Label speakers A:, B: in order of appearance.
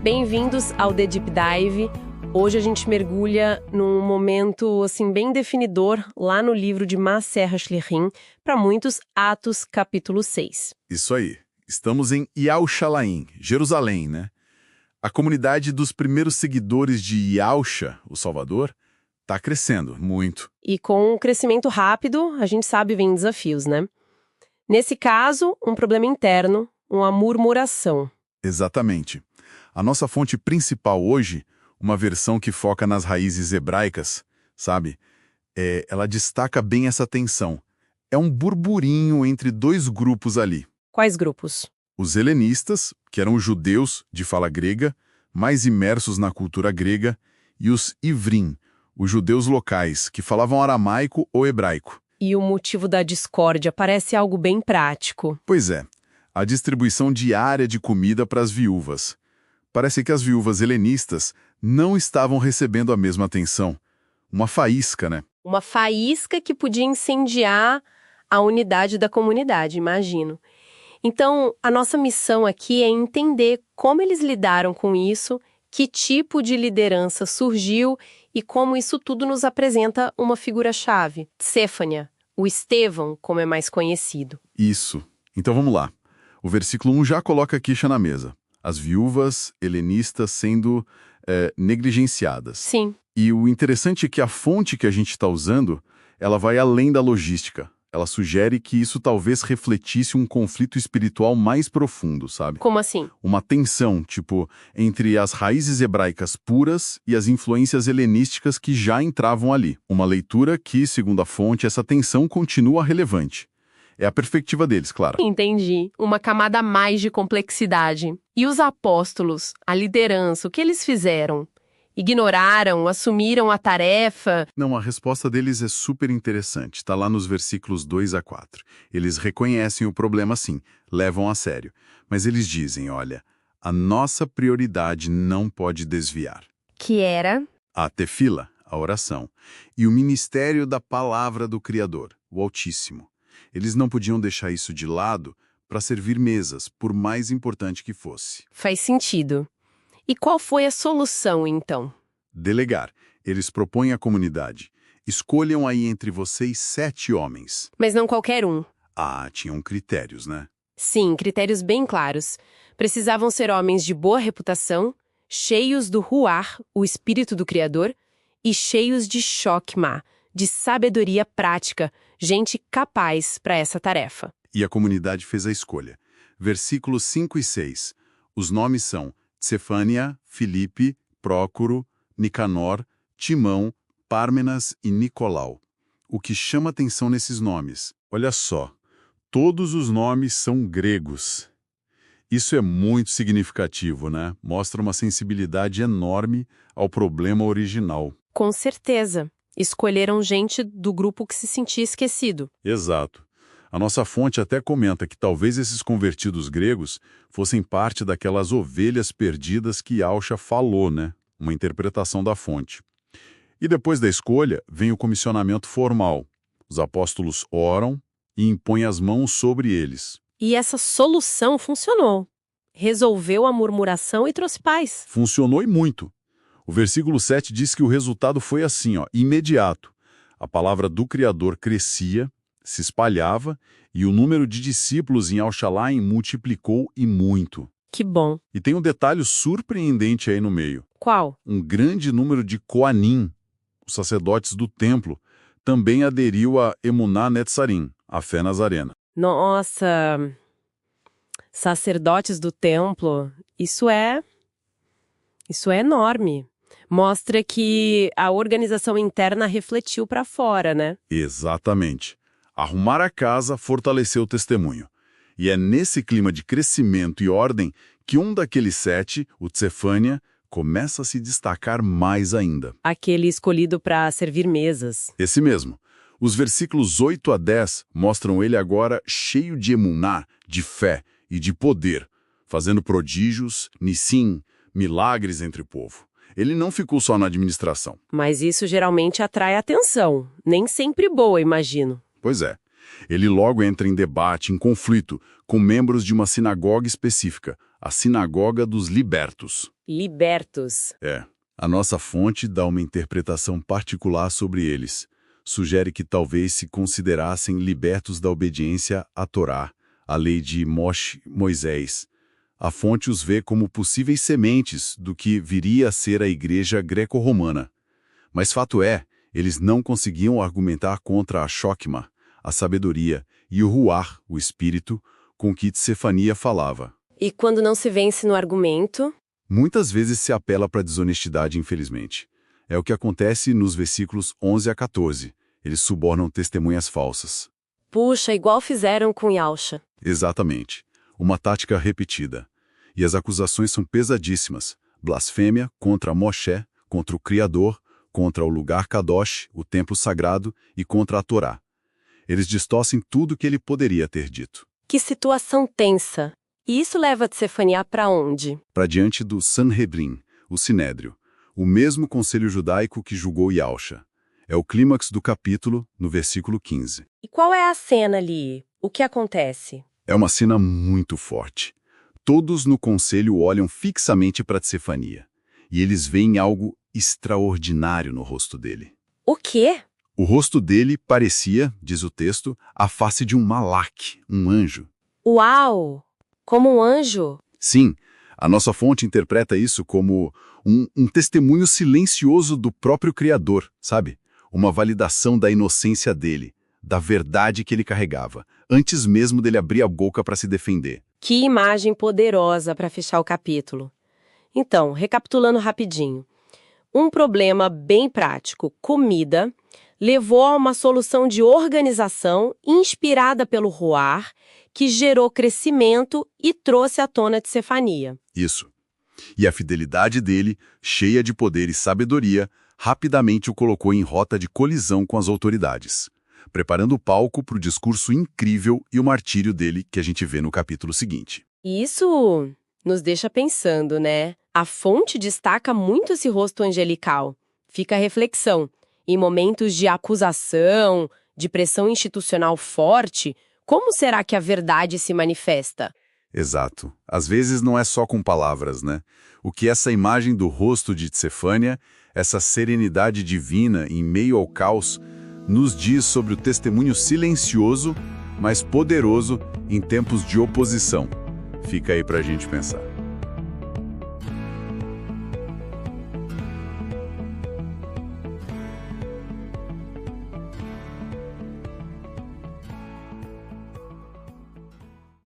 A: Bem-vindos ao The Deep Dive. Hoje a gente mergulha num momento assim bem definidor lá no livro de Maaser HaShlichim, para muitos, Atos, capítulo 6.
B: Isso aí. Estamos em Yerushalayim, Jerusalém, né? A comunidade dos primeiros seguidores de Yahusha, o Salvador, está crescendo muito.
A: E com um crescimento rápido, a gente sabe, vem desafios, né? Nesse caso, um problema interno, uma murmuração.
B: Exatamente. A nossa fonte principal hoje, uma versão que foca nas raízes hebraicas, sabe? Ela destaca bem essa tensão. É um burburinho entre dois grupos ali.
A: Quais grupos?
B: Os helenistas, que eram os judeus de fala grega, mais imersos na cultura grega, e os ivrim, os judeus locais, que falavam aramaico ou hebraico.
A: E o motivo da discórdia parece algo bem prático.
B: Pois é, a distribuição diária de comida para as viúvas. Parece que as viúvas helenistas não estavam recebendo a mesma atenção. Uma faísca, né?
A: Uma faísca que podia incendiar a unidade da comunidade, imagino. Então, a nossa missão aqui é entender como eles lidaram com isso, que tipo de liderança surgiu e como isso tudo nos apresenta uma figura-chave, Tsefania, o Estevão, como é mais conhecido.
B: Isso. Então vamos lá. O versículo 1 já coloca a quicha na mesa. As viúvas helenistas sendo negligenciadas.
A: Sim.
B: E o interessante é que a fonte que a gente está usando, ela vai além da logística. Ela sugere que isso talvez refletisse um conflito espiritual mais profundo, sabe?
A: Como assim?
B: Uma tensão, tipo, entre as raízes hebraicas puras e as influências helenísticas que já entravam ali. Uma leitura que, segundo a fonte, essa tensão continua relevante. É a perspectiva deles, claro.
A: Entendi. Uma camada a mais de complexidade. E os apóstolos, a liderança, o que eles fizeram? Ignoraram, assumiram a tarefa?
B: Não, a resposta deles é super interessante. Está lá nos versículos 2 a 4. Eles reconhecem o problema sim, levam a sério. Mas eles dizem, olha, a nossa prioridade não pode desviar.
A: Que era?
B: A tefila, a oração, e o ministério da palavra do Criador, o Altíssimo. Eles não podiam deixar isso de lado para servir mesas, por mais importante que fosse.
A: Faz sentido. E qual foi a solução, então?
B: Delegar. Eles propõem à comunidade. Escolham aí entre vocês 7 homens.
A: Mas não qualquer um.
B: Ah, tinham critérios, né?
A: Sim, critérios bem claros. Precisavam ser homens de boa reputação, cheios do Ruach, o espírito do Criador, e cheios de Chokmah, de sabedoria prática, gente capaz para essa tarefa.
B: E a comunidade fez a escolha. Versículos 5 e 6. Os nomes são Tsefania, Filipe, Prócoro, Nicanor, Timão, Pármenas e Nicolau. O que chama atenção nesses nomes? Olha só, todos os nomes são gregos. Isso é muito significativo, né? Mostra uma sensibilidade enorme ao problema original.
A: Com certeza. Escolheram gente do grupo que se sentia esquecido.
B: Exato. A nossa fonte até comenta que talvez esses convertidos gregos fossem parte daquelas ovelhas perdidas que Yahusha falou, né? Uma interpretação da fonte. E depois da escolha, vem o comissionamento formal. Os apóstolos oram e impõem as mãos sobre eles.
A: E essa solução funcionou. Resolveu a murmuração e trouxe paz.
B: Funcionou e muito. O versículo 7 diz que o resultado foi assim, imediato. A palavra do Criador crescia, se espalhava, e o número de discípulos em Yerushalayim multiplicou e muito.
A: Que bom.
B: E tem um detalhe surpreendente aí no meio.
A: Qual?
B: Um grande número de Koanim, os sacerdotes do templo, também aderiu a Emuná Netzarim, a fé nazarena.
A: Nossa, sacerdotes do templo, isso é enorme. Mostra que a organização interna refletiu para fora, né?
B: Exatamente. Arrumar a casa fortaleceu o testemunho. E é nesse clima de crescimento e ordem que um daqueles 7, o Tsefania, começa a se destacar mais ainda.
A: Aquele escolhido para servir mesas.
B: Esse mesmo. Os versículos 8 a 10 mostram ele agora cheio de emuná, de fé e de poder, fazendo prodígios, nissim, milagres entre o povo. Ele não ficou só na administração.
A: Mas isso geralmente atrai atenção. Nem sempre boa, imagino.
B: Pois é. Ele logo entra em debate, em conflito, com membros de uma sinagoga específica, a Sinagoga dos Libertos.
A: Libertos.
B: É. A nossa fonte dá uma interpretação particular sobre eles. Sugere que talvez se considerassem libertos da obediência à Torá, a lei de Moisés. A fonte os vê como possíveis sementes do que viria a ser a igreja greco-romana. Mas fato é, eles não conseguiam argumentar contra a Chokma, a sabedoria, e o Ruar, o espírito, com que Tsefania falava.
A: E quando não se vence no argumento?
B: Muitas vezes se apela para a desonestidade, infelizmente. É o que acontece nos versículos 11 a 14. Eles subornam testemunhas falsas.
A: Puxa, igual fizeram com Yalcha.
B: Exatamente. Uma tática repetida. E as acusações são pesadíssimas. Blasfêmia contra Moshe, contra o Criador, contra o lugar Kadosh, o templo sagrado, e contra a Torá. Eles distorcem tudo que ele poderia ter dito.
A: Que situação tensa. E isso leva Tsefania para onde?
B: Para diante do Sanhedrin, o Sinédrio, o mesmo conselho judaico que julgou Yalcha. É o clímax do capítulo, no versículo 15.
A: E qual é a cena ali? O que acontece?
B: É uma cena muito forte. Todos no conselho olham fixamente para Tsefania. E eles veem algo extraordinário no rosto dele.
A: O quê?
B: O rosto dele parecia, diz o texto, a face de um malak, um anjo.
A: Uau! Como um anjo?
B: Sim, a nossa fonte interpreta isso como um testemunho silencioso do próprio Criador, sabe? Uma validação da inocência dele, da verdade que ele carregava, antes mesmo dele abrir a boca para se defender.
A: Que imagem poderosa para fechar o capítulo. Então, recapitulando rapidinho. Um problema bem prático, comida, levou a uma solução de organização inspirada pelo Ruar, que gerou crescimento e trouxe à tona Tsefania.
B: Isso. E a fidelidade dele, cheia de poder e sabedoria, rapidamente o colocou em rota de colisão com as autoridades, preparando o palco para o discurso incrível e o martírio dele que a gente vê no capítulo seguinte.
A: Isso nos deixa pensando, né? A fonte destaca muito esse rosto angelical. Fica a reflexão. Em momentos de acusação, de pressão institucional forte, como será que a verdade se manifesta?
B: Exato. Às vezes não é só com palavras, né? O que essa imagem do rosto de Tsefania, essa serenidade divina em meio ao caos, nos diz sobre o testemunho silencioso, mas poderoso em tempos de oposição. Fica aí pra gente pensar.